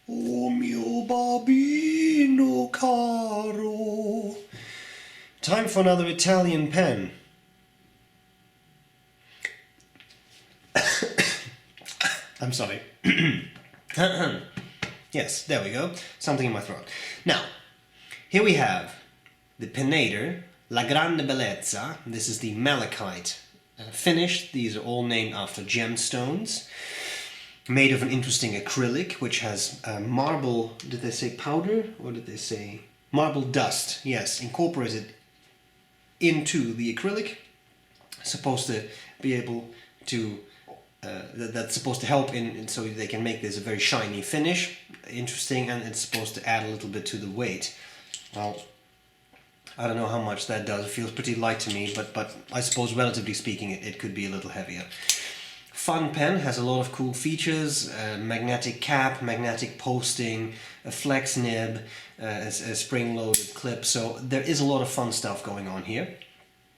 Oh mio bambino caro. Time for another Italian pen. I'm sorry. Yes, there we go. Something in my throat. Now, here we have the Pineider La Grande Bellezza. This is the malachite finish. These are all named after gemstones. Made of an interesting acrylic, which has marble, did they say powder? Or did they say marble dust? Yes, incorporated into the acrylic. Supposed to be able to, that's supposed to help in so they can make this a very shiny finish. Interesting, and it's supposed to add a little bit to the weight. Well, I don't know how much that does. It feels pretty light to me, but I suppose relatively speaking it could be a little heavier. Fun pen, has a lot of cool features, magnetic cap, magnetic posting, a flex nib, a spring-loaded clip, so there is a lot of fun stuff going on here.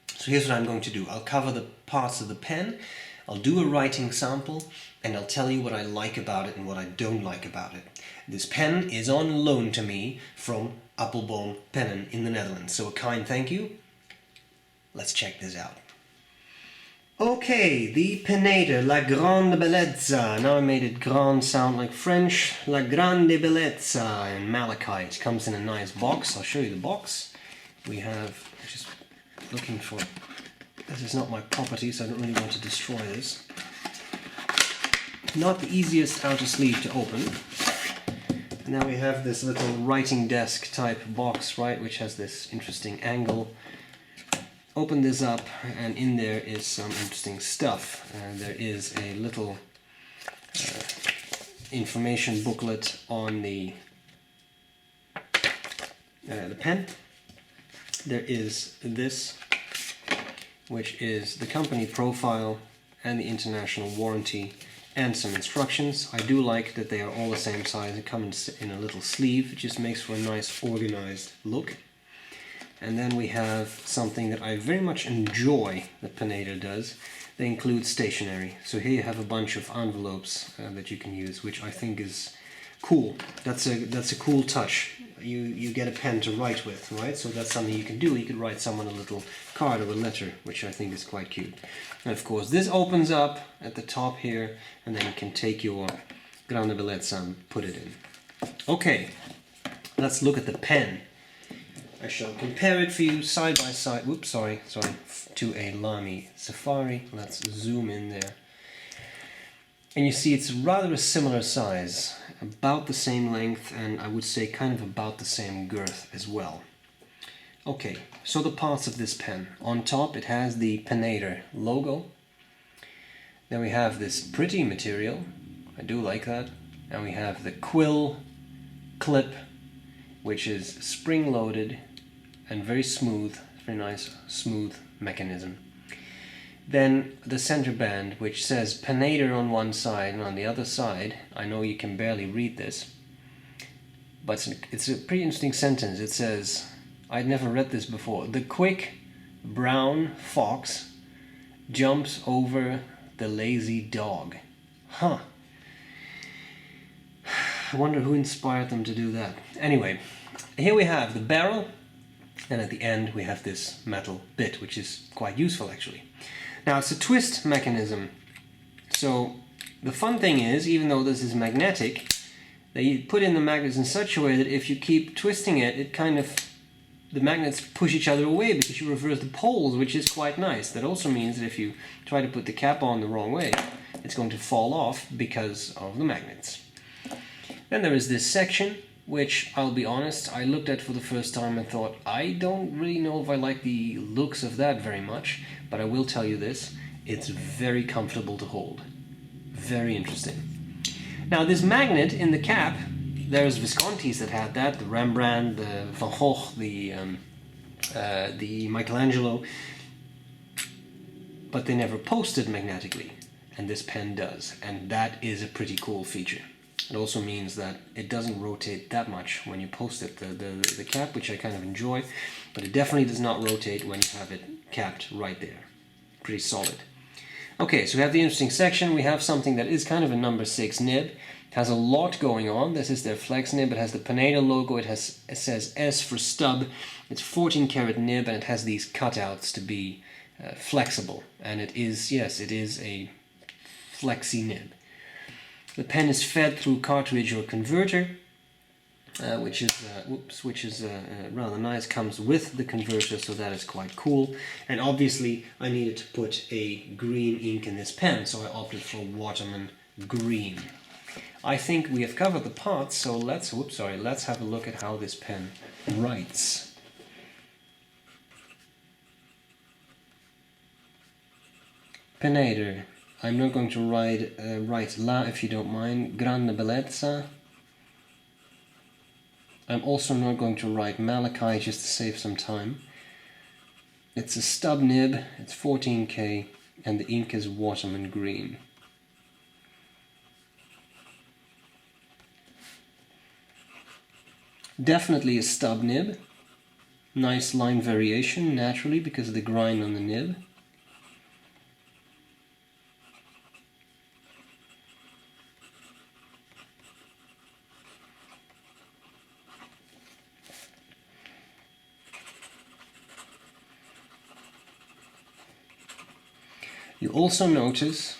So here's what I'm going to do. I'll cover the parts of the pen, I'll do a writing sample, and I'll tell you what I like about it and what I don't like about it. This pen is on loan to me from Appelboom Pennen in the Netherlands, so a kind thank you. Let's check this out. Okay, the Pineider La Grande Bellezza. Now I made it grand sound like French. La Grande Bellezza in malachite. Comes in a nice box. I'll show you the box. We have, just looking for, this is not my property, so I don't really want to destroy this. Not the easiest outer sleeve to open. Now we have this little writing desk type box, right, which has this interesting angle. Open this up, and in there is some interesting stuff. There is a little information booklet on the pen. There is this, which is the company profile and the international warranty and some instructions. I do like that they are all the same size. They come in a little sleeve. It just makes for a nice organized look. And then we have something that I very much enjoy that Pineider does. They include stationery. So here you have a bunch of envelopes that you can use, which I think is cool. That's a cool touch. You get a pen to write with, right? So that's something you can do. You could write someone a little card or a letter, which I think is quite cute. And of course this opens up at the top here, and then you can take your Grande Bellezza and put it in. Okay, let's look at the pen. I shall compare it for you side by side, whoops, sorry, to a Lamy Safari. Let's zoom in there. And you see it's rather a similar size, about the same length, and I would say kind of about the same girth as well. Okay, so the parts of this pen. On top it has the Pineider logo. Then we have this pretty material, I do like that. And we have the quill clip, which is spring-loaded and very smooth, very nice smooth mechanism. Then the center band, which says Pineider on one side, and on the other side, I know you can barely read this, but it's a pretty interesting sentence. It says, I'd never read this before, the quick brown fox jumps over the lazy dog. Huh. I wonder who inspired them to do that. Anyway, here we have the barrel, and at the end we have this metal bit, which is quite useful actually. Now it's a twist mechanism, so the fun thing is, even though this is magnetic, they put in the magnets in such a way that if you keep twisting it, the magnets push each other away because you reverse the poles, which is quite nice. That also means that if you try to put the cap on the wrong way, it's going to fall off because of the magnets. Then there is this section, which, I'll be honest, I looked at for the first time and thought, I don't really know if I like the looks of that very much, but I will tell you this, it's very comfortable to hold. Very interesting. Now this magnet in the cap, there's Visconti's that had that, the Rembrandt, the Van Gogh, the Michelangelo, but they never posted magnetically, and this pen does, and that is a pretty cool feature. It also means that it doesn't rotate that much when you post it, the cap, which I kind of enjoy, but it definitely does not rotate when you have it capped right there. Pretty solid. Okay, so we have the interesting section. We have something that is kind of a number 6 nib. It Has a lot going on. This is their flex nib. It has the Pineider logo. It says S for stub. It's 14 karat nib, and it has these cutouts to be flexible. And it is, yes, it is a flexi nib. The pen is fed through cartridge or converter, which is rather nice. Comes with the converter, so that is quite cool. And obviously, I needed to put a green ink in this pen, so I opted for Waterman Green. I think we have covered the parts, so let's have a look at how this pen writes. Pineider. I'm not going to write La if you don't mind. Grande Bellezza. I'm also not going to write Malachite just to save some time. It's a stub nib, it's 14K, and the ink is Waterman Green. Definitely a stub nib. Nice line variation, naturally, because of the grind on the nib. You also notice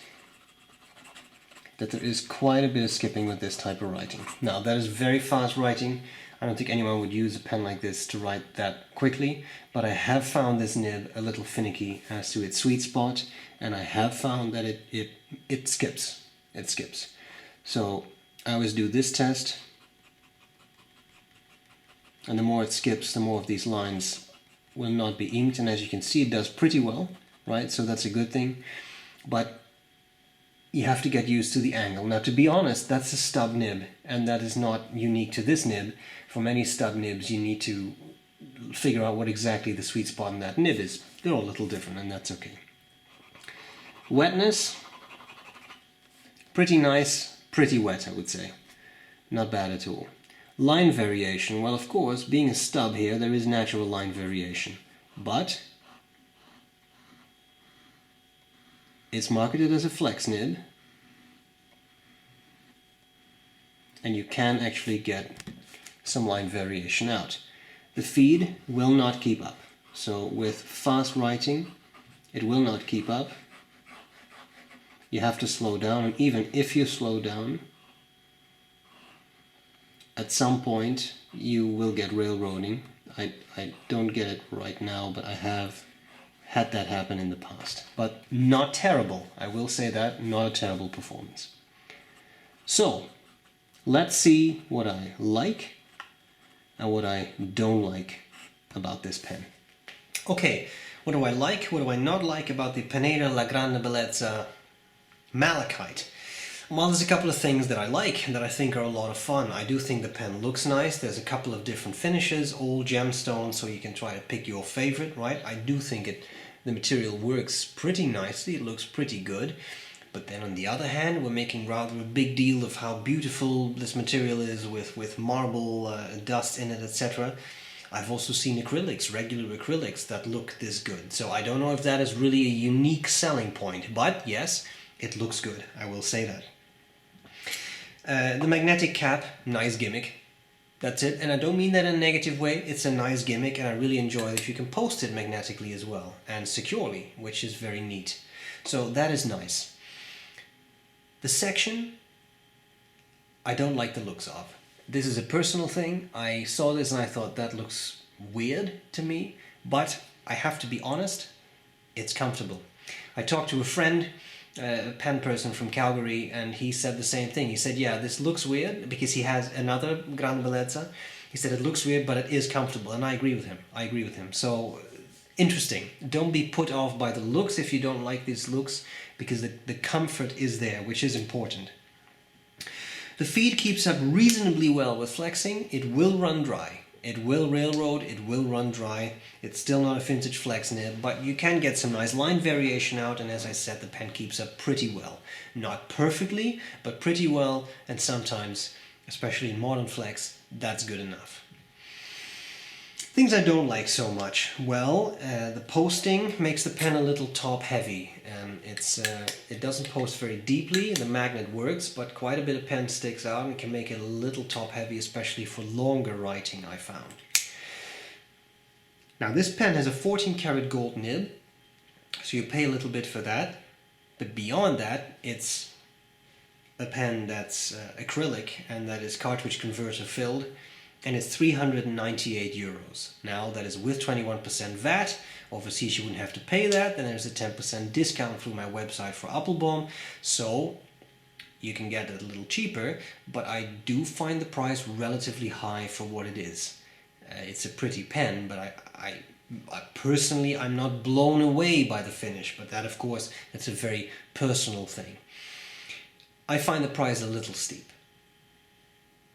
that there is quite a bit of skipping with this type of writing. Now, that is very fast writing. I don't think anyone would use a pen like this to write that quickly, but I have found this nib a little finicky as to its sweet spot, and I have found that it skips. It skips. So I always do this test, and the more it skips, the more of these lines will not be inked, and as you can see, it does pretty well, right? So that's a good thing, but you have to get used to the angle. Now, to be honest, that's a stub nib, and that is not unique to this nib. For many stub nibs, you need to figure out what exactly the sweet spot in that nib is. They're all a little different, and that's okay. Wetness, pretty nice, pretty wet, I would say. Not bad at all. Line variation, well, of course, being a stub here, there is natural line variation, but it's marketed as a flex nib, and you can actually get some line variation out. The feed will not keep up. So with fast writing, it will not keep up. You have to slow down, and even if you slow down, at some point you will get railroading. I don't get it right now, but I have had that happen in the past. But not terrible, I will say that, not a terrible performance. So, let's see what I like and what I don't like about this pen. Okay, what do I like? What do I not like about the Pineider La Grande Bellezza Malachite? Well, there's a couple of things that I like and that I think are a lot of fun. I do think the pen looks nice. There's a couple of different finishes, all gemstones, so you can try to pick your favorite, right? I do think the material works pretty nicely. It looks pretty good. But then on the other hand, we're making rather a big deal of how beautiful this material is with marble, dust in it, etc. I've also seen acrylics, regular acrylics, that look this good. So I don't know if that is really a unique selling point. But yes, it looks good, I will say that. The magnetic cap, nice gimmick. That's it, and I don't mean that in a negative way. It's a nice gimmick, and I really enjoy that you can post it magnetically as well, and securely, which is very neat. So that is nice. The section, I don't like the looks of. This is a personal thing. I saw this and I thought that looks weird to me, but I have to be honest, it's comfortable. I talked to a friend, a pen person from Calgary, and he said the same thing. He said, yeah, this looks weird, because he has another Grande Bellezza. He said it looks weird, but it is comfortable, and I agree with him. So, interesting. Don't be put off by the looks if you don't like these looks, because the comfort is there, which is important. The feed keeps up reasonably well with flexing. It will run dry. It will railroad, it will run dry. It's still not a vintage flex nib, but you can get some nice line variation out, and as I said, the pen keeps up pretty well. Not perfectly, but pretty well, and sometimes, especially in modern flex, that's good enough. Things I don't like so much. Well, the posting makes the pen a little top heavy. It doesn't post very deeply, the magnet works, but quite a bit of pen sticks out and can make it a little top heavy, especially for longer writing, I found. Now this pen has a 14 karat gold nib, so you pay a little bit for that, but beyond that it's a pen that's acrylic and that is cartridge converter filled, and it's 398 euros. Now that is with 21% VAT. Overseas you wouldn't have to pay that, and there's a 10% discount through my website for Appelboom, so you can get it a little cheaper, but I do find the price relatively high for what it is. It's a pretty pen, but I personally, I'm not blown away by the finish, but that of course, that's a very personal thing. I find the price a little steep.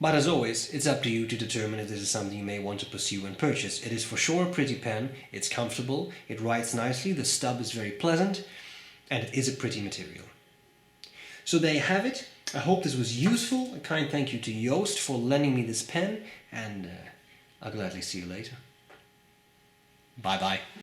But as always, it's up to you to determine if this is something you may want to pursue and purchase. It is for sure a pretty pen, it's comfortable, it writes nicely, the stub is very pleasant, and it is a pretty material. So there you have it. I hope this was useful. A kind thank you to Joost for lending me this pen, and I'll gladly see you later. Bye bye.